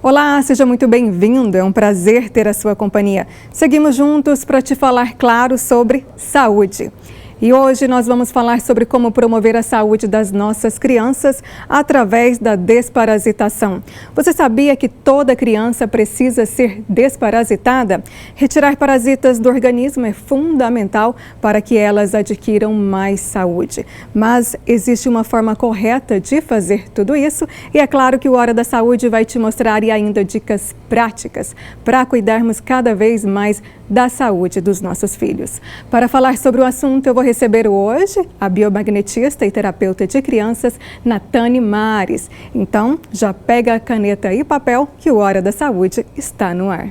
Olá, seja muito bem-vindo. É um prazer ter a sua companhia. Seguimos juntos para te falar, claro, sobre saúde. E hoje nós vamos falar sobre como promover a saúde das nossas crianças através da desparasitação. Você sabia que toda criança precisa ser desparasitada? Retirar parasitas do organismo é fundamental para que elas adquiram mais saúde. Mas existe uma forma correta de fazer tudo isso e é claro que o Hora da Saúde vai te mostrar e ainda dicas práticas para cuidarmos cada vez mais da saúde dos nossos filhos. Para falar sobre o assunto, eu vou receber hoje a biomagnetista e terapeuta de crianças, Natane Mares. Então, já pega a caneta e papel que o Hora da Saúde está no ar.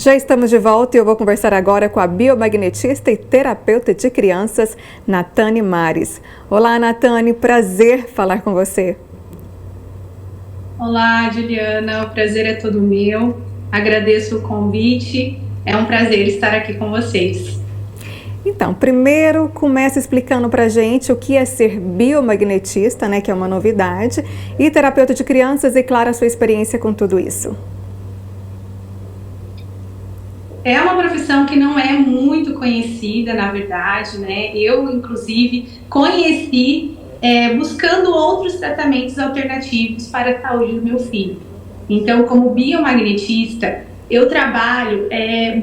Já estamos de volta e eu vou conversar agora com a biomagnetista e terapeuta de crianças, Natane Mares. Olá, Natane, prazer falar com você. Olá, Juliana, o prazer é todo meu. Agradeço o convite, é um prazer estar aqui com vocês. Então, primeiro comece explicando pra gente o que é ser biomagnetista, né, que é uma novidade, e terapeuta de crianças e, claro, a sua experiência com tudo isso. É uma profissão que não é muito conhecida, na verdade, né? Eu, inclusive, conheci buscando outros tratamentos alternativos para a saúde do meu filho. Então, como biomagnetista, eu trabalho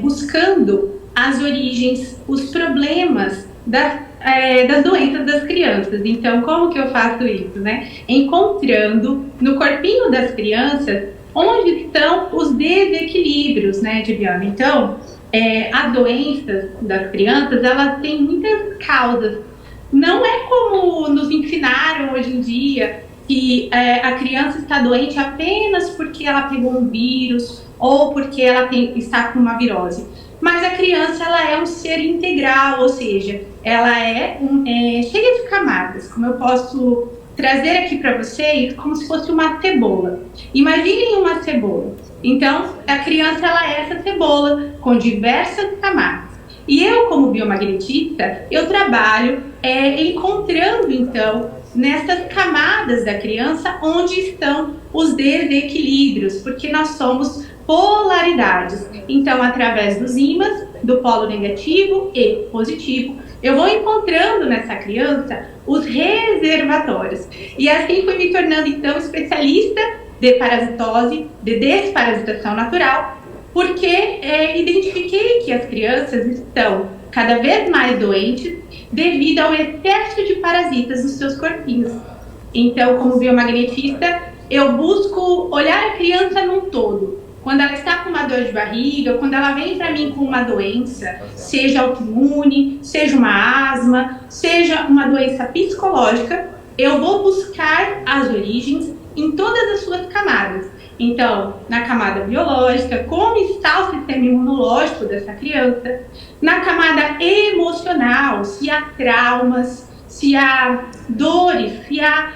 buscando as origens, os problemas das doenças das crianças. Então, como que eu faço isso, né? Encontrando no corpinho das crianças onde estão os desequilíbrios, né, Juliana? Então, a doença das crianças, ela tem muitas causas. Não é como nos ensinaram hoje em dia, que a criança está doente apenas porque ela pegou um vírus ou porque ela está com uma virose. Mas a criança, ela é um ser integral, ou seja, ela é cheia de camadas. Como eu posso trazer aqui para vocês como se fosse uma cebola. Imaginem uma cebola. Então, a criança, ela é essa cebola com diversas camadas. E eu, como biomagnetista, eu trabalho encontrando, então, nessas camadas da criança onde estão os desequilíbrios, porque nós somos polaridades. Então, através dos ímãs, do polo negativo e positivo, eu vou encontrando nessa criança os reservatórios. E assim fui me tornando, então, especialista de parasitose, de desparasitação natural, porque identifiquei que as crianças estão cada vez mais doentes devido ao excesso de parasitas nos seus corpinhos. Então, como biomagnetista, eu busco olhar a criança num todo. Quando ela está com uma dor de barriga, quando ela vem para mim com uma doença, seja autoimune, seja uma asma, seja uma doença psicológica, eu vou buscar as origens em todas as suas camadas. Então, na camada biológica, como está o sistema imunológico dessa criança, na camada emocional, se há traumas, se há dores, se há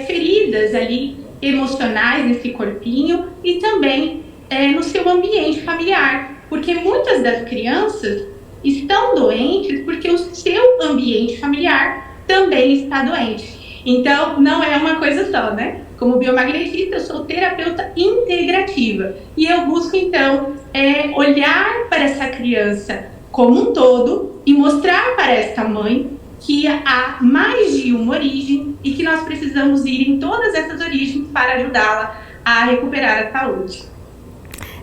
feridas ali emocionais nesse corpinho e também no seu ambiente familiar, porque muitas das crianças estão doentes porque o seu ambiente familiar também está doente. Então, não é uma coisa só, né? Como biomagnetista, eu sou terapeuta integrativa e eu busco, então, olhar para essa criança como um todo e mostrar para esta mãe que há mais de uma origem e que nós precisamos ir em todas essas origens para ajudá-la a recuperar a saúde.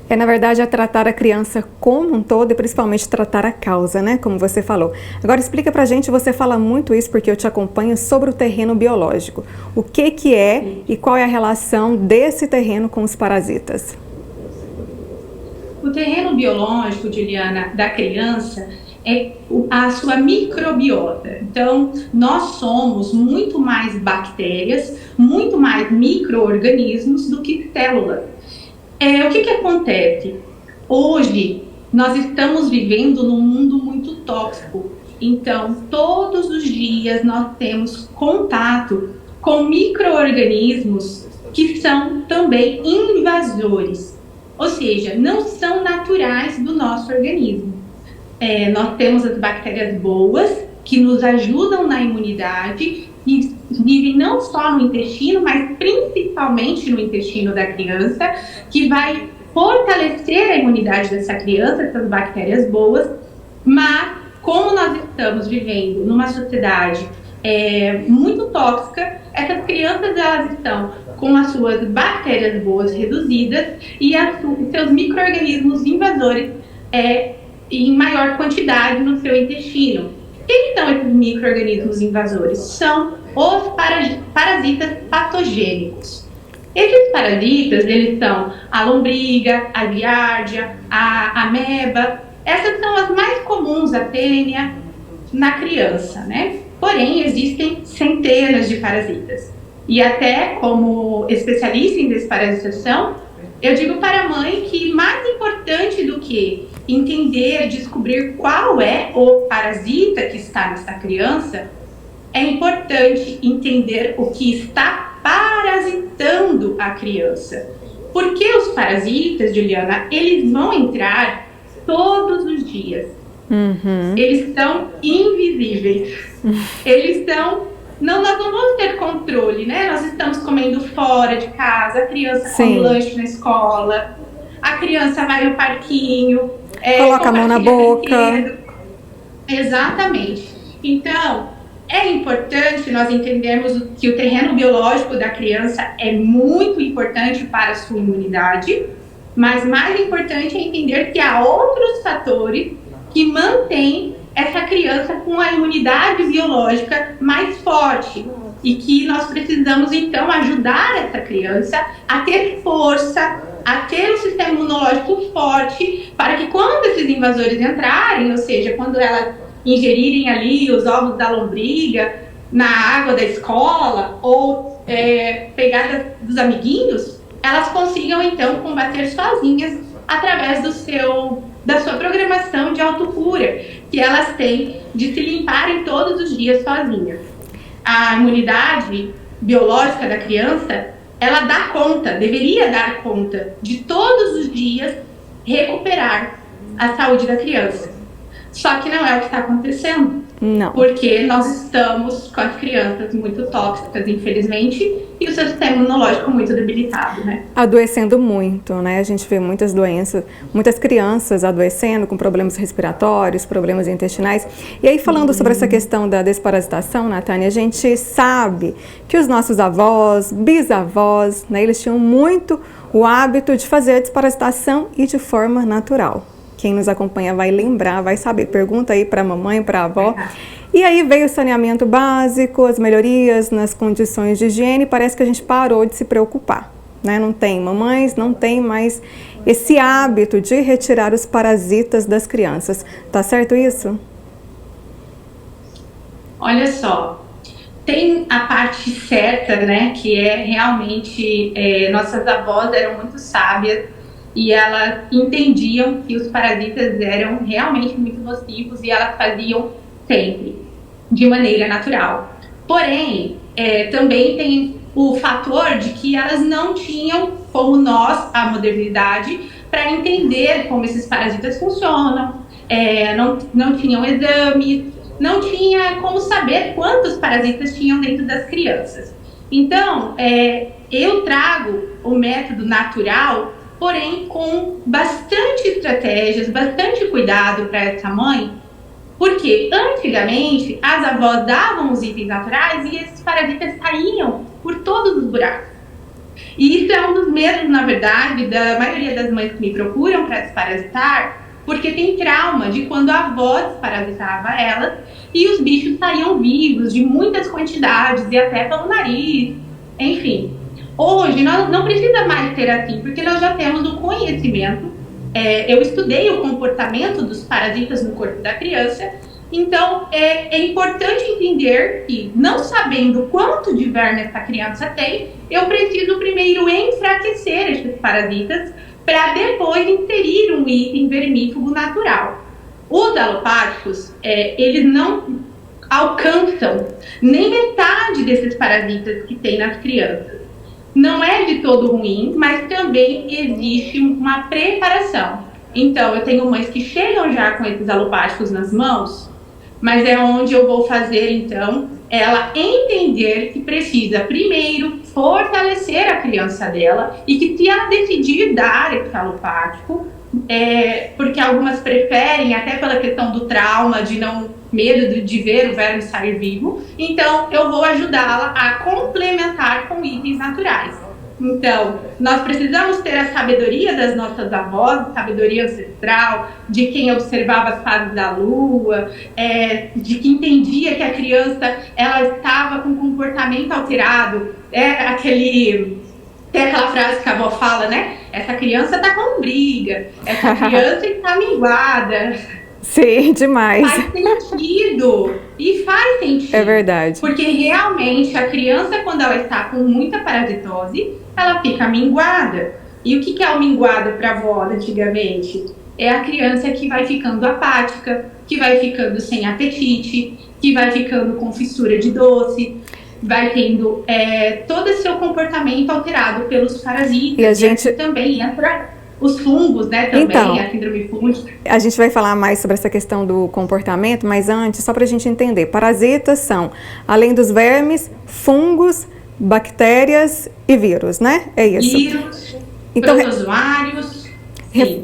Na verdade, é tratar a criança como um todo e principalmente tratar a causa, né? Como você falou. Agora, explica pra gente, você fala muito isso porque eu te acompanho, sobre o terreno biológico. O que é e qual é a relação desse terreno com os parasitas? O terreno biológico, Juliana, da criança é a sua microbiota. Então, nós somos muito mais bactérias, muito mais micro-organismos do que células. O que acontece? Hoje, nós estamos vivendo num mundo muito tóxico. Então, todos os dias nós temos contato com micro-organismos que são também invasores. ou seja, não são naturais do nosso organismo. Nós temos as bactérias boas, que nos ajudam na imunidade, e vivem não só no intestino, mas principalmente no intestino da criança, que vai fortalecer a imunidade dessa criança, essas bactérias boas. Mas, como nós estamos vivendo numa sociedade muito tóxica, essas crianças elas estão com as suas bactérias boas reduzidas e seus micro-organismos invasores em maior quantidade no seu intestino. O que são esses micro-organismos invasores? São os parasitas patogênicos. Esses parasitas, eles são a lombriga, a giardia, a ameba. Essas são as mais comuns a tênia na criança, né? Porém, existem centenas de parasitas. E até como especialista em desparasitação, eu digo para a mãe que mais importante do que entender, descobrir qual é o parasita que está nessa criança, é importante entender o que está parasitando a criança. Porque os parasitas, Juliana, eles vão entrar todos os dias. Uhum. Eles são invisíveis. Eles são... nós não vamos ter controle, né? Nós estamos comendo fora de casa, a criança come lanche na escola, a criança vai no parquinho, coloca a mão na boca. Exatamente. Então, é importante nós entendermos que o terreno biológico da criança é muito importante para a sua imunidade, mas mais importante é entender que há outros fatores que mantêm essa criança com a imunidade biológica mais forte e que nós precisamos, então, ajudar essa criança a ter força, a ter um sistema imunológico forte para que quando esses invasores entrarem, ou seja, quando elas ingerirem ali os ovos da lombriga na água da escola ou pegar dos amiguinhos, elas consigam, então, combater sozinhas através da sua programação de autocura, que elas têm de se limparem todos os dias sozinhas. A imunidade biológica da criança, ela dá conta, deveria dar conta de todos os dias recuperar a saúde da criança. Só que não é o que está acontecendo. Não. Porque nós estamos com as crianças muito tóxicas, infelizmente, e o seu sistema imunológico muito debilitado, né? Adoecendo muito, né? A gente vê muitas doenças, muitas crianças adoecendo com problemas respiratórios, problemas intestinais. E aí, falando sobre essa questão da desparasitação, Natânia, a gente sabe que os nossos avós, bisavós, né, eles tinham muito o hábito de fazer a desparasitação e de forma natural. Quem nos acompanha vai lembrar, vai saber. Pergunta aí para a mamãe, para a avó. E aí veio o saneamento básico, as melhorias nas condições de higiene, parece que a gente parou de se preocupar, né? Não tem mamães, não tem mais esse hábito de retirar os parasitas das crianças. Tá certo isso? Olha só, tem a parte certa, né, que é realmente, nossas avós eram muito sábias, e elas entendiam que os parasitas eram realmente muito nocivos e elas faziam sempre, de maneira natural. Porém, também tem o fator de que elas não tinham, como nós, a modernidade, para entender como esses parasitas funcionam, não tinham exames, não tinha como saber quantos parasitas tinham dentro das crianças. Então, eu trago o método natural, porém com bastante estratégias, bastante cuidado para essa mãe, porque antigamente as avós davam os itens naturais e esses parasitas saíam por todos os buracos. E isso é um dos medos, na verdade, da maioria das mães que me procuram para desparasitar, porque tem trauma de quando a avó desparasitava elas e os bichos saíam vivos, de muitas quantidades e até pelo nariz, enfim. Hoje, nós não precisa mais ser assim, porque nós já temos o conhecimento. Eu estudei o comportamento dos parasitas no corpo da criança, então é importante entender que, não sabendo quanto de verme essa criança tem, eu preciso primeiro enfraquecer esses parasitas para depois inserir um item vermífugo natural. Os alopáticos, eles não alcançam nem metade desses parasitas que tem nas crianças. Não é de todo ruim, mas também existe uma preparação. Então, eu tenho mães que chegam já com esses alopáticos nas mãos, mas é onde eu vou fazer, então, ela entender que precisa, primeiro, fortalecer a criança dela e que se ela decidir dar esse alopático, porque algumas preferem, até pela questão do trauma, de não medo de ver o verme sair vivo, então eu vou ajudá-la a complementar com itens naturais. Então, nós precisamos ter a sabedoria das nossas avós, sabedoria ancestral, de quem observava as fases da lua, de quem entendia que a criança ela estava com comportamento alterado, tem aquela frase que a avó fala, né? Essa criança está com briga, essa criança está minguada. Sim, demais. Faz sentido. E faz sentido. É verdade. Porque realmente a criança, quando ela está com muita parasitose, ela fica minguada. E o que é o minguado para a avó antigamente? É a criança que vai ficando apática, que vai ficando sem apetite, que vai ficando com fissura de doce, vai tendo todo esse seu comportamento alterado pelos parasitas. E a gente também entra os fungos, né, também, então, a síndrome fúngica. A gente vai falar mais sobre essa questão do comportamento, mas antes, só para a gente entender, parasitas são, além dos vermes, fungos, bactérias e vírus, né? É isso. Vírus, então, protozoários.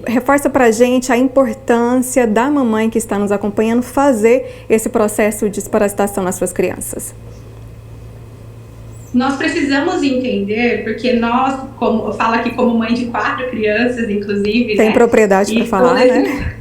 Reforça para a gente a importância da mamãe que está nos acompanhando fazer esse processo de desparasitação nas suas crianças. Nós precisamos entender, porque nós, eu falo aqui como mãe de 4 crianças, inclusive. Tem, né, propriedade para falar, né?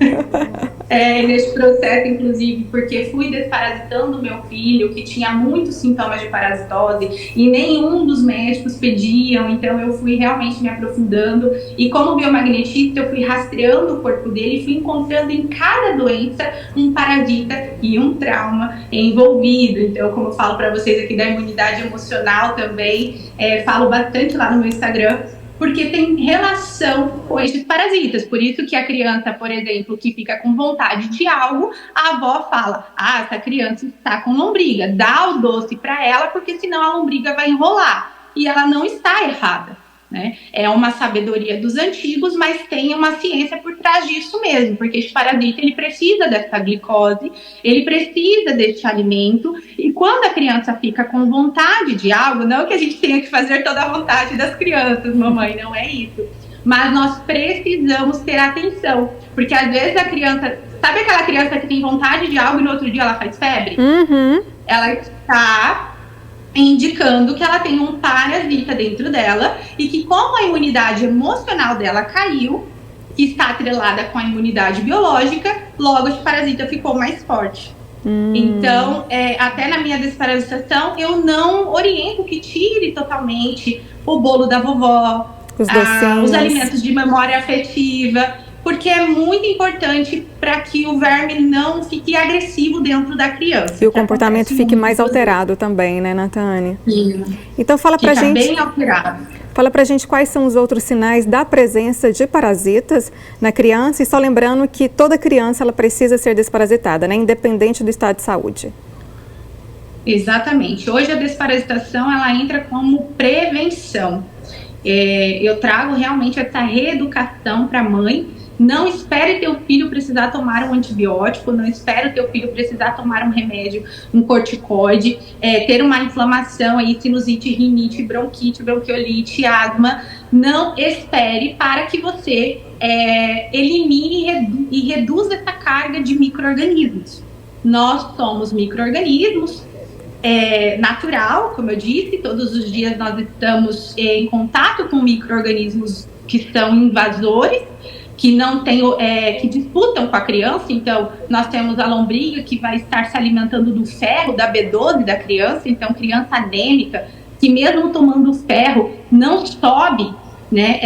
Nesse processo, inclusive, porque fui desparasitando meu filho, que tinha muitos sintomas de parasitose, e nenhum dos médicos pediam, então eu fui realmente me aprofundando. E como biomagnetista, eu fui rastreando o corpo dele e fui encontrando em cada doença um parasita e um trauma envolvido. Então, como eu falo para vocês aqui da imunidade emocional também, falo bastante lá no meu Instagram, porque tem relação com esses parasitas. Por isso que a criança, por exemplo, que fica com vontade de algo, a avó fala, essa criança está com lombriga, dá o doce para ela, porque senão a lombriga vai enrolar. E ela não está errada, né? É uma sabedoria dos antigos, mas tem uma ciência por trás disso mesmo, porque esse parasita, ele precisa dessa glicose, ele precisa desse alimento, e quando a criança fica com vontade de algo, não que a gente tenha que fazer toda a vontade das crianças, mamãe, não é isso, mas nós precisamos ter atenção, porque às vezes a criança, sabe aquela criança que tem vontade de algo e no outro dia ela faz febre? Uhum. Ela está indicando que ela tem um parasita dentro dela e que, como a imunidade emocional dela caiu, que está atrelada com a imunidade biológica, logo esse parasita ficou mais forte. Então, até na minha desparasitação, eu não oriento que tire totalmente o bolo da vovó, os alimentos de memória afetiva, porque é muito importante para que o verme não fique agressivo dentro da criança. E o comportamento fique mais alterado também, né, Natane? Sim. Então fala pra gente. Bem alterado. Fala pra gente quais são os outros sinais da presença de parasitas na criança, e só lembrando que toda criança ela precisa ser desparasitada, né, independente do estado de saúde. Exatamente. Hoje a desparasitação ela entra como prevenção. Eu trago realmente essa reeducação para a mãe. Não espere teu filho precisar tomar um antibiótico, não espere teu filho precisar tomar um remédio, um corticoide, ter uma inflamação aí, sinusite, rinite, bronquite, bronquiolite, asma. Não espere, para que você elimine e reduza essa carga de micro-organismos. Nós somos micro-organismos, natural, como eu disse, todos os dias nós estamos em contato com micro-organismos que são invasores, que não tem, que disputam com a criança. Então, nós temos a lombriga que vai estar se alimentando do ferro, da B12 da criança. Então, criança anêmica, que mesmo tomando ferro, não sobe, né,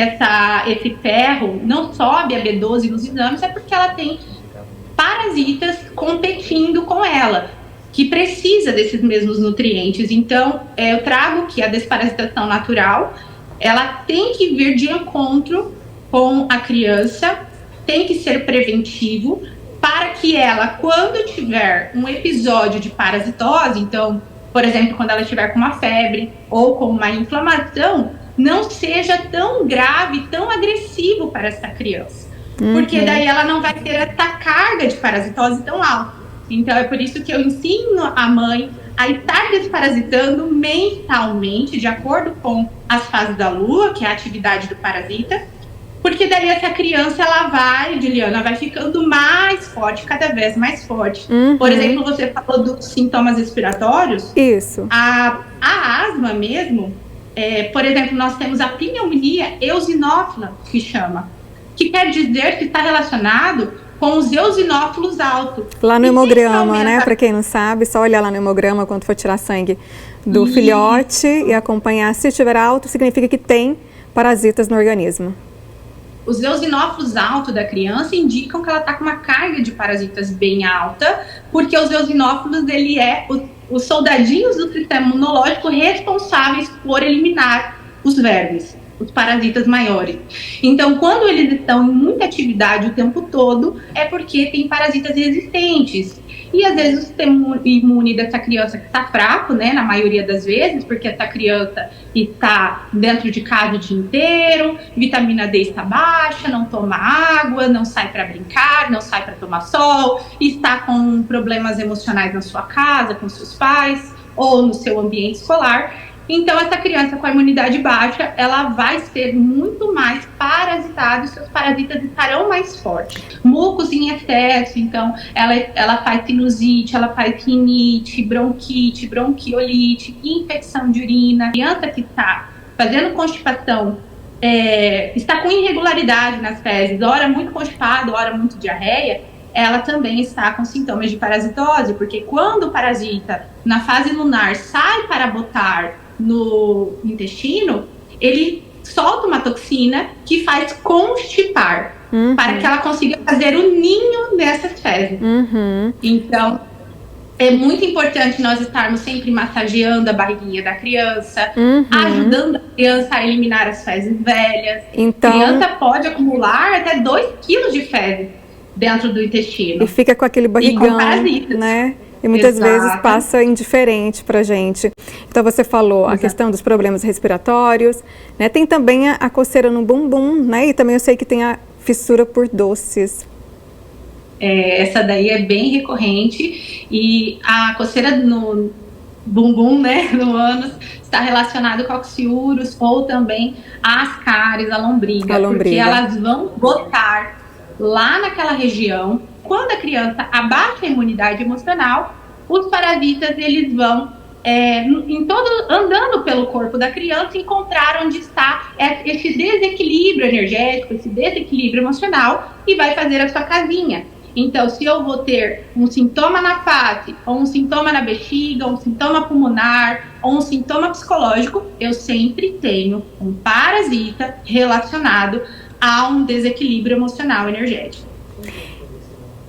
esse ferro, não sobe a B12 nos exames, é porque ela tem parasitas competindo com ela, que precisa desses mesmos nutrientes. Então, eu trago que a desparasitação natural, ela tem que vir de encontro com a criança, tem que ser preventivo, para que ela, quando tiver um episódio de parasitose, então, por exemplo, quando ela estiver com uma febre ou com uma inflamação, não seja tão grave, tão agressivo para essa criança. Porque daí ela não vai ter essa carga de parasitose tão alta. Então é por isso que eu ensino a mãe a estar desparasitando mensalmente, de acordo com as fases da lua, que é a atividade do parasita, porque daí essa criança, ela vai, Juliana, vai ficando mais forte, cada vez mais forte. Por exemplo, você falou dos sintomas respiratórios. Isso. A asma mesmo, por exemplo, nós temos a pneumonia eosinófila, que chama, que quer dizer que está relacionado com os eosinófilos altos. Lá no hemograma, né? Para quem não sabe, só olhar lá no hemograma quando for tirar sangue do filhote e acompanhar. Se estiver alto, significa que tem parasitas no organismo. Os eosinófilos altos da criança indicam que ela está com uma carga de parasitas bem alta, porque os eosinófilos, ele é os soldadinhos do sistema imunológico responsáveis por eliminar os vermes, os parasitas maiores. Então, quando eles estão em muita atividade o tempo todo, é porque tem parasitas resistentes. E às vezes o sistema imune dessa criança que está fraco, né, na maioria das vezes, porque essa criança está dentro de casa o dia inteiro, vitamina D está baixa, não toma água, não sai para brincar, não sai para tomar sol, está com problemas emocionais na sua casa, com seus pais ou no seu ambiente escolar. Então, essa criança com a imunidade baixa, ela vai ser muito mais parasitada e seus parasitas estarão mais fortes. Mucos em excesso, então, ela faz sinusite, ela faz rinite, bronquite, bronquiolite, infecção de urina. A criança que está fazendo constipação, está com irregularidade nas fezes, ora muito constipado, ora muito diarreia, ela também está com sintomas de parasitose, porque quando o parasita, na fase lunar, sai para botar no intestino, ele solta uma toxina que faz constipar, para que ela consiga fazer o ninho nessas fezes. Então, é muito importante nós estarmos sempre massageando a barriguinha da criança, ajudando a criança a eliminar as fezes velhas. Então, a criança pode acumular até 2 quilos de fezes dentro do intestino. E fica com aquele barrigão, né? E muitas vezes passa indiferente pra gente. Então você falou a questão dos problemas respiratórios, né? Tem também a coceira no bumbum, né? E também eu sei que tem a fissura por doces. Essa daí é bem recorrente, e a coceira no bumbum, né, no ânus, está relacionado com oxiúros ou também a ascaris, a lombriga, porque elas vão botar lá naquela região. Quando a criança abaixa a imunidade emocional, os parasitas, eles vão andando pelo corpo da criança, encontrar onde está esse desequilíbrio energético, esse desequilíbrio emocional, e vai fazer a sua casinha. Então, se eu vou ter um sintoma na face, ou um sintoma na bexiga, ou um sintoma pulmonar, ou um sintoma psicológico, eu sempre tenho um parasita relacionado a um desequilíbrio emocional energético.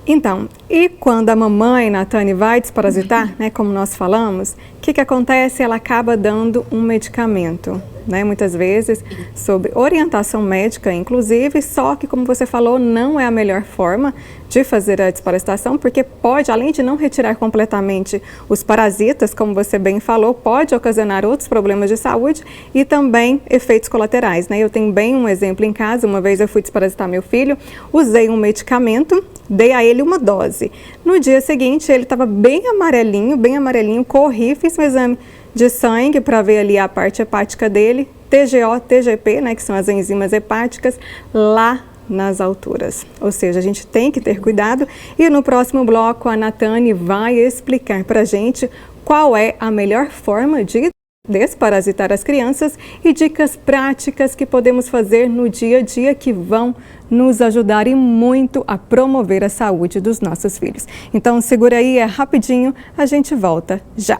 Então, e quando a mamãe, Natane, vai desparasitar, né, como nós falamos, o que acontece? Ela acaba dando um medicamento, né, muitas vezes, sob orientação médica, inclusive, só que, como você falou, não é a melhor forma de fazer a desparasitação, porque pode, além de não retirar completamente os parasitas, como você bem falou, pode ocasionar outros problemas de saúde e também efeitos colaterais, né? Eu tenho bem um exemplo em casa. Uma vez eu fui desparasitar meu filho, usei um medicamento, dei a ele uma dose. No dia seguinte, ele estava bem amarelinho, corri, fiz um exame de sangue para ver ali a parte hepática dele, TGO, TGP, né, que são as enzimas hepáticas, lá nas alturas. Ou seja, a gente tem que ter cuidado, e no próximo bloco a Natane vai explicar para a gente qual é a melhor forma de desparasitar as crianças e dicas práticas que podemos fazer no dia a dia que vão nos ajudar e muito a promover a saúde dos nossos filhos. Então segura aí, é rapidinho, a gente volta já.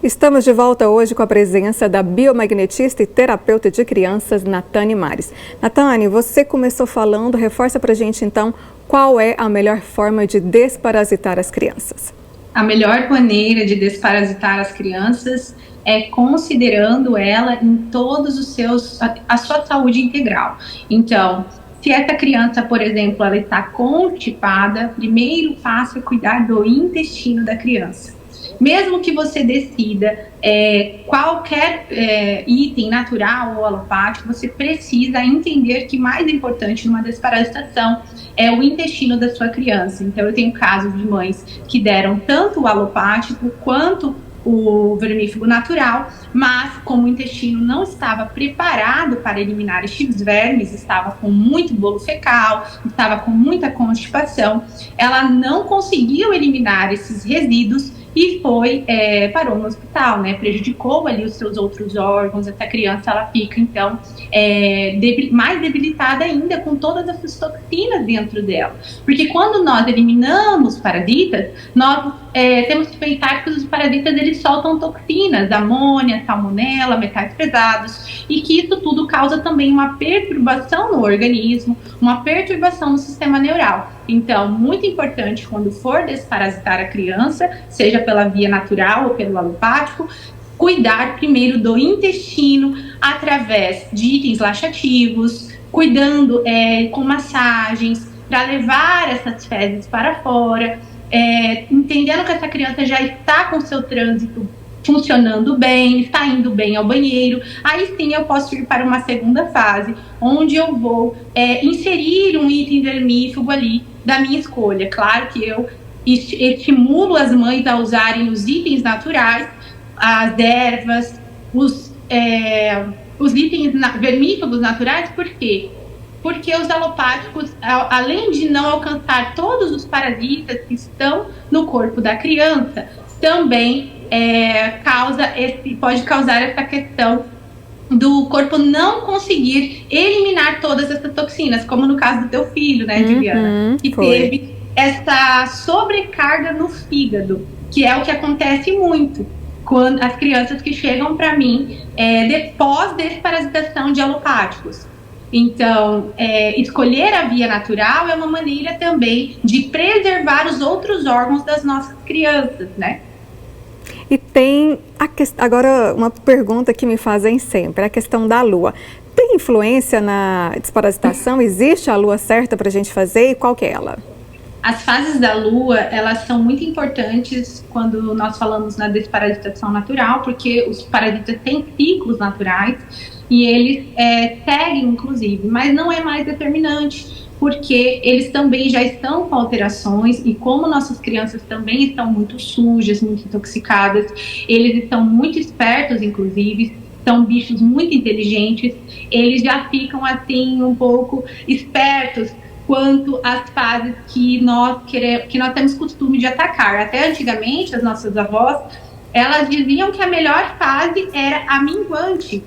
Estamos de volta hoje com a presença da biomagnetista e terapeuta de crianças, Natane Mares. Natane, você começou falando, reforça pra gente então, qual é a melhor forma de desparasitar as crianças? A melhor maneira de desparasitar as crianças é considerando ela em todos os a sua saúde integral. Então, Se essa criança, por exemplo, ela está constipada, primeiro passo é cuidar do intestino da criança. Mesmo que você decida qualquer item natural ou alopático, você precisa entender que mais importante numa desparasitação é o intestino da sua criança. Então, eu tenho casos de mães que deram tanto o alopático quanto o vermífugo natural, mas como o intestino não estava preparado para eliminar estes vermes, estava com muito bolo fecal, estava com muita constipação, ela não conseguiu eliminar esses resíduos e parou no hospital, né? Prejudicou ali os seus outros órgãos. Essa criança, ela fica, então, mais debilitada ainda, com todas essas toxinas dentro dela. Porque quando nós eliminamos parasitas, nós temos que pensar que os parasitas, eles soltam toxinas, amônia, salmonela, metais pesados, e que isso tudo causa também uma perturbação no organismo, uma perturbação no sistema neural. Então, muito importante, quando for desparasitar a criança, seja pela via natural ou pelo alopático, cuidar primeiro do intestino através de itens laxativos, cuidando com massagens, para levar essas fezes para fora, entendendo que essa criança já está com seu trânsito funcionando bem, está indo bem ao banheiro. Aí sim eu posso ir para uma segunda fase, onde eu vou inserir um item vermífugo ali da minha escolha. Claro que eu estimulo as mães a usarem os itens naturais, as ervas, os itens vermífugos naturais. Por quê? Porque os alopáticos, além de não alcançar todos os parasitas que estão no corpo da criança, também pode causar essa questão do corpo não conseguir eliminar todas essas toxinas, como no caso do teu filho, né, Juliana? Que teve essa sobrecarga no fígado, que é o que acontece muito quando as crianças que chegam para mim depois desparasitação de alopáticos. Então, escolher a via natural é uma maneira também de preservar os outros órgãos das nossas crianças, né? E tem agora uma pergunta que me fazem sempre, a questão da lua. Tem influência na desparasitação? Existe a lua certa para a gente fazer e qual que é ela? As fases da lua, elas são muito importantes quando nós falamos na desparasitação natural, porque os parasitas têm ciclos naturais e eles seguem, inclusive, mas não é mais determinante, porque eles também já estão com alterações, e como nossas crianças também estão muito sujas, muito intoxicadas, eles estão muito espertos, inclusive, são bichos muito inteligentes, eles já ficam assim um pouco espertos quanto às fases que nós temos costume de atacar. Até antigamente, as nossas avós, elas diziam que a melhor fase era a minguante,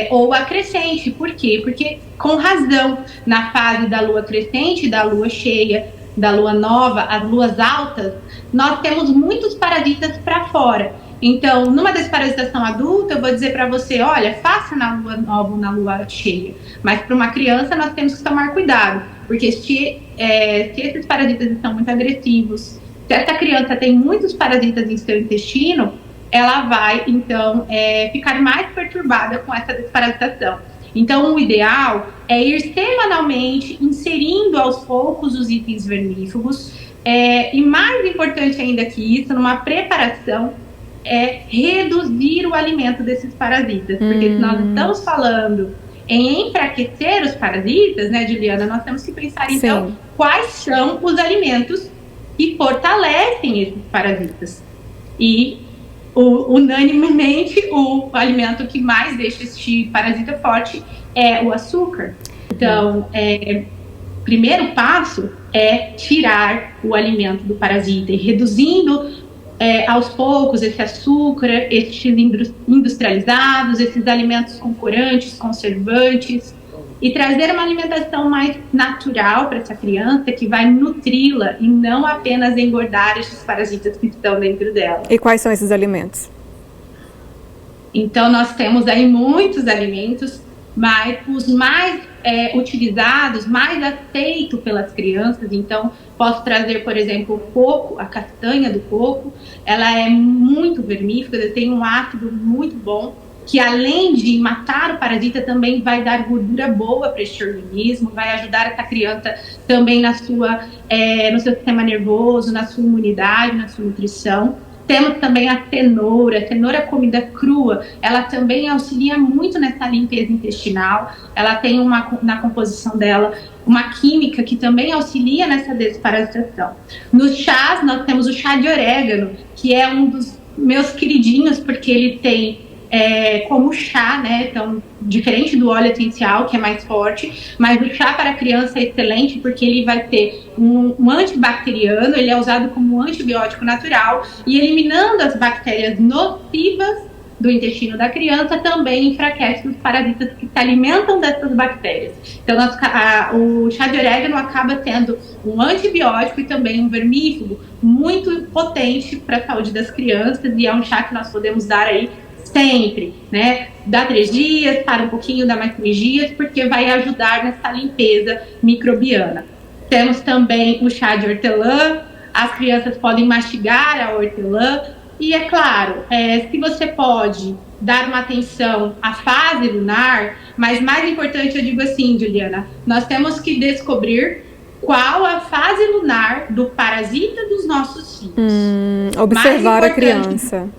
ou a crescente. Por quê? Porque, com razão, na fase da lua crescente, da lua cheia, da lua nova, as luas altas, nós temos muitos parasitas para fora. Então, numa desparasitação adulta, eu vou dizer para você, olha, faça na lua nova ou na lua cheia. Mas para uma criança, nós temos que tomar cuidado, porque se esses parasitas estão muito agressivos, se essa criança tem muitos parasitas em seu intestino, ela vai, então, ficar mais perturbada com essa desparasitação. Então, o ideal é ir semanalmente inserindo aos poucos os itens vermífugos, e mais importante ainda que isso, numa preparação, reduzir o alimento desses parasitas. Porque se nós estamos falando em enfraquecer os parasitas, né, Juliana, nós temos que pensar, então, quais são os alimentos que fortalecem esses parasitas. E unanimemente, o alimento que mais deixa este parasita forte é o açúcar. Então, primeiro passo é tirar o alimento do parasita e reduzindo aos poucos esse açúcar, esses industrializados, esses alimentos com corantes, conservantes, e trazer uma alimentação mais natural para essa criança, que vai nutri-la e não apenas engordar esses parasitas que estão dentro dela. E quais são esses alimentos? Então, nós temos aí muitos alimentos, mas os mais utilizados, mais aceitos pelas crianças. Então, posso trazer, por exemplo, o coco, a castanha do coco. Ela é muito vermífuga, tem um ácido muito bom. que além de matar o parasita, também vai dar gordura boa para este organismo, vai ajudar essa criança também no seu sistema nervoso, na sua imunidade, na sua nutrição. Temos também a cenoura comida crua, ela também auxilia muito nessa limpeza intestinal, ela tem na composição dela uma química que também auxilia nessa desparasitação. Nos chás, nós temos o chá de orégano, que é um dos meus queridinhos, porque ele tem como chá, né? Então, diferente do óleo essencial, que é mais forte, mas o chá para criança é excelente porque ele vai ter um antibacteriano, ele é usado como um antibiótico natural e eliminando as bactérias nocivas do intestino da criança, também enfraquece os parasitas que se alimentam dessas bactérias. Então, o chá de orégano acaba tendo um antibiótico e também um vermífugo muito potente para a saúde das crianças, e é um chá que nós podemos dar aí sempre, né? Dá 3 dias, para um pouquinho, dá mais 3 dias, porque vai ajudar nessa limpeza microbiana. Temos também o chá de hortelã, as crianças podem mastigar a hortelã, e é claro, se você pode dar uma atenção à fase lunar, mas mais importante, eu digo assim, Juliana, nós temos que descobrir qual a fase lunar do parasita dos nossos filhos. Observar a criança.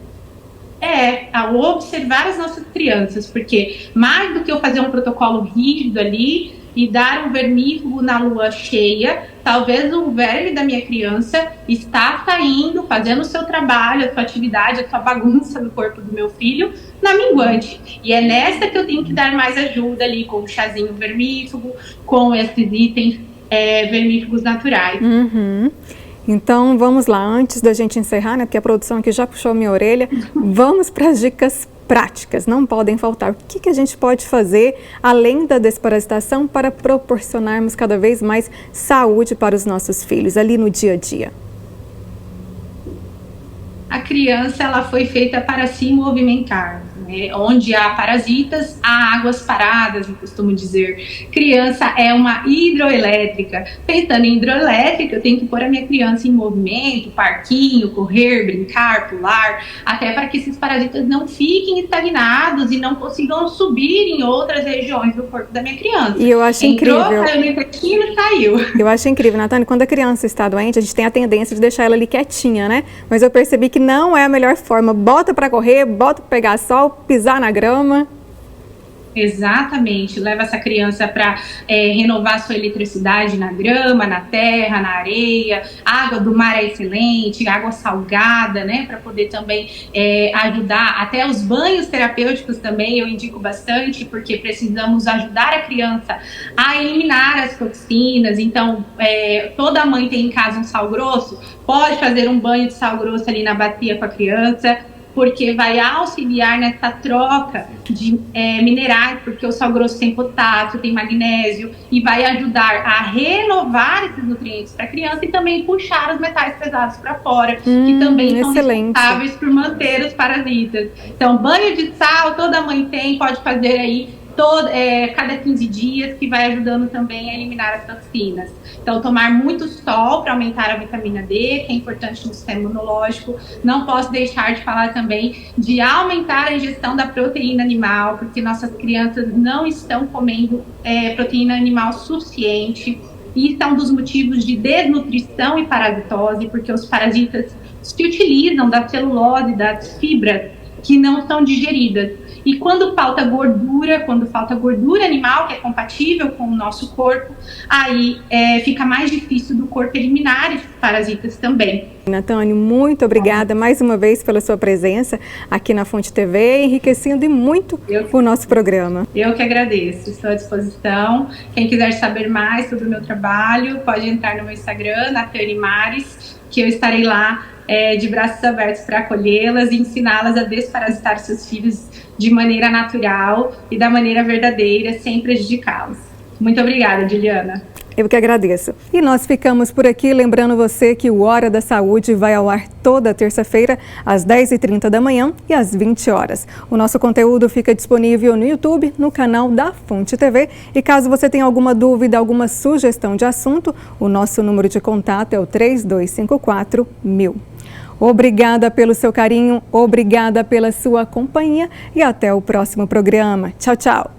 Ao observar as nossas crianças, porque mais do que eu fazer um protocolo rígido ali e dar um vermífugo na lua cheia, talvez o verme da minha criança está saindo, fazendo o seu trabalho, a sua atividade, a sua bagunça no corpo do meu filho, na minguante. E é nessa que eu tenho que dar mais ajuda ali, com o chazinho vermífugo, com esses itens vermífugos naturais. Então, vamos lá, antes da gente encerrar, né, porque a produção aqui já puxou minha orelha, vamos para as dicas práticas, não podem faltar. O que a gente pode fazer, além da desparasitação, para proporcionarmos cada vez mais saúde para os nossos filhos, ali no dia a dia? A criança, ela foi feita para se movimentar, né? Onde há parasitas, há águas paradas, eu costumo dizer. Criança é uma hidroelétrica. Pensando em hidroelétrica, eu tenho que pôr a minha criança em movimento, parquinho, correr, brincar, pular, até para que esses parasitas não fiquem estagnados e não consigam subir em outras regiões do corpo da minha criança. E eu acho incrível. Saiu no intestino e saiu. Eu acho incrível, Natane, quando a criança está doente, a gente tem a tendência de deixar ela ali quietinha, né? Mas eu percebi que não é a melhor forma. Bota para correr, bota para pegar sol, pisar na grama. Exatamente, leva essa criança para renovar sua eletricidade na grama, na terra, na areia. A água do mar é excelente, água salgada, né, para poder também ajudar. Até os banhos terapêuticos também eu indico bastante, porque precisamos ajudar a criança a eliminar as toxinas. Então, toda mãe tem em casa um sal grosso, pode fazer um banho de sal grosso ali na bacia com a criança, porque vai auxiliar nessa troca de minerais, porque o sal grosso tem potássio, tem magnésio, e vai ajudar a renovar esses nutrientes para a criança e também puxar os metais pesados para fora, que também são responsáveis por manter os parasitas. Então, banho de sal, toda mãe tem, pode fazer aí cada 15 dias, que vai ajudando também a eliminar as toxinas. Então, tomar muito sol para aumentar a vitamina D, que é importante no sistema imunológico. Não posso deixar de falar também de aumentar a ingestão da proteína animal, porque nossas crianças não estão comendo proteína animal suficiente. Isso é um dos motivos de desnutrição e parasitose, porque os parasitas se utilizam da celulose, das fibras que não são digeridas. E quando falta gordura animal, que é compatível com o nosso corpo, aí fica mais difícil do corpo eliminar esses parasitas também. Natane, muito obrigada mais uma vez pela sua presença aqui na Fonte TV, enriquecendo e muito o nosso programa. Eu que agradeço, estou à disposição. Quem quiser saber mais sobre o meu trabalho, pode entrar no meu Instagram, Natane Mares, que eu estarei lá de braços abertos para acolhê-las e ensiná-las a desparasitar seus filhos de maneira natural e da maneira verdadeira, sem prejudicá-los. Muito obrigada, Juliana. Eu que agradeço. E nós ficamos por aqui, lembrando você que o Hora da Saúde vai ao ar toda terça-feira, às 10h30 da manhã e às 20 horas. O nosso conteúdo fica disponível no YouTube, no canal da Fonte TV. E caso você tenha alguma dúvida, alguma sugestão de assunto, o nosso número de contato é o 3254 1000. Obrigada pelo seu carinho, obrigada pela sua companhia e até o próximo programa. Tchau, tchau.